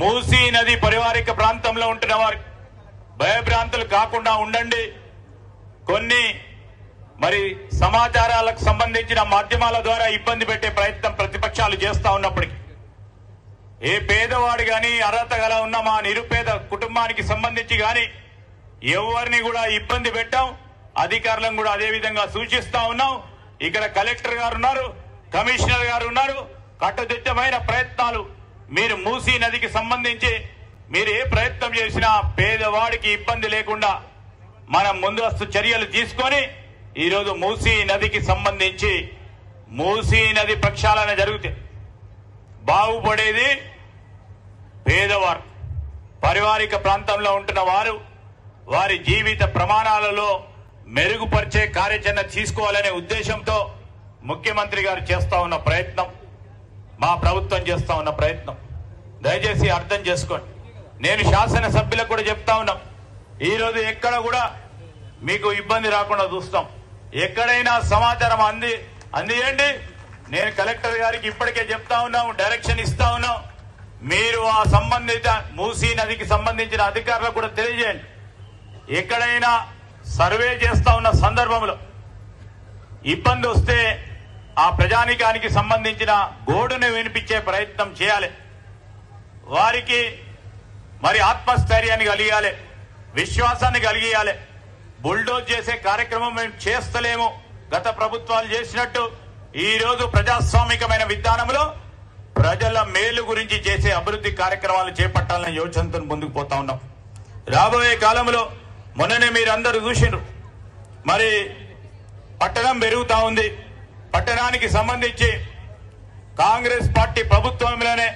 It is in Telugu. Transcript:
మూసీ నది పరివారిక ప్రాంతంలో ఉంటున్న వారు భయభ్రాంతులు కాకుండా ఉండండి. కొన్ని మరి సమాచారాలకు సంబంధించిన మాధ్యమాల ద్వారా ఇబ్బంది పెట్టే ప్రయత్నం ప్రతిపక్షాలు చేస్తా ఉన్నప్పటికీ ఏ పేదవాడు గాని అర్హత గల ఉన్న మా నిరుపేద కుటుంబానికి సంబంధించి గాని ఎవరిని కూడా ఇబ్బంది పెట్టాం. అధికారులను కూడా అదే విధంగా సూచిస్తా ఉన్నాం. ఇక్కడ కలెక్టర్ గారు ఉన్నారు, కమిషనర్ గారు ఉన్నారు. కట్టుదిట్టమైన ప్రయత్నాలు మీరు మూసీ నదికి సంబంధించి మీరు ఏ ప్రయత్నం చేసినా పేదవాడికి ఇబ్బంది లేకుండా మనం ముందస్తు చర్యలు తీసుకొని ఈరోజు మూసీ నదికి సంబంధించి మూసీ నది ప్రక్షాళన జరిగితే బాగుపడేది పేదవారు, పరివారిక ప్రాంతంలో ఉంటున్న వారు, వారి జీవిత ప్రమాణాలలో మెరుగుపరిచే కార్యాచరణ తీసుకోవాలనే ఉద్దేశంతో ముఖ్యమంత్రి గారు చేస్తా ఉన్న ప్రయత్నం, మా ప్రభుత్వం చేస్తా ఉన్న ప్రయత్నం దయచేసి అర్థం చేసుకోండి. నేను శాసనసభ్యులకు కూడా చెప్తా ఉన్నాం, ఈరోజు ఎక్కడ కూడా మీకు ఇబ్బంది రాకుండా చూస్తాం. ఎక్కడైనా సమాచారం అందియండి. నేను కలెక్టర్ గారికి ఇప్పటికే చెప్తా ఉన్నాం, డైరెక్షన్ ఇస్తా ఉన్నాం. మీరు ఆ సంబంధిత మూసీ నదికి సంబంధించిన అధికారులకు కూడా తెలియజేయండి. ఎక్కడైనా సర్వే చేస్తా ఉన్న సందర్భంలో ఇబ్బంది వస్తే ఆ ప్రజానికానికి సంబంధించిన గోడును వినిపించే ప్రయత్నం చేయాలి. వారికి మరి ఆత్మస్థైర్యాన్ని కలిగాలి, విశ్వాసాన్ని కలిగియాలి. బుల్డోజ్ చేసే కార్యక్రమం మేము చేస్తలేము గత ప్రభుత్వాలు చేసినట్టు. ఈ రోజు ప్రజాస్వామికమైన విధానంలో ప్రజల మేలు గురించి చేసే అభివృద్ధి కార్యక్రమాలు చేపట్టాలనే యోచనతో ముందుకు పోతా ఉన్నాం. రాబోయే కాలంలో మొన్ననే మీరందరూ చూసిండ్రు, మరి పట్టణం పెరుగుతా ఉంది. పట్టణానికి సంబంధించి కాంగ్రెస్ పార్టీ ప్రభుత్వంలోనే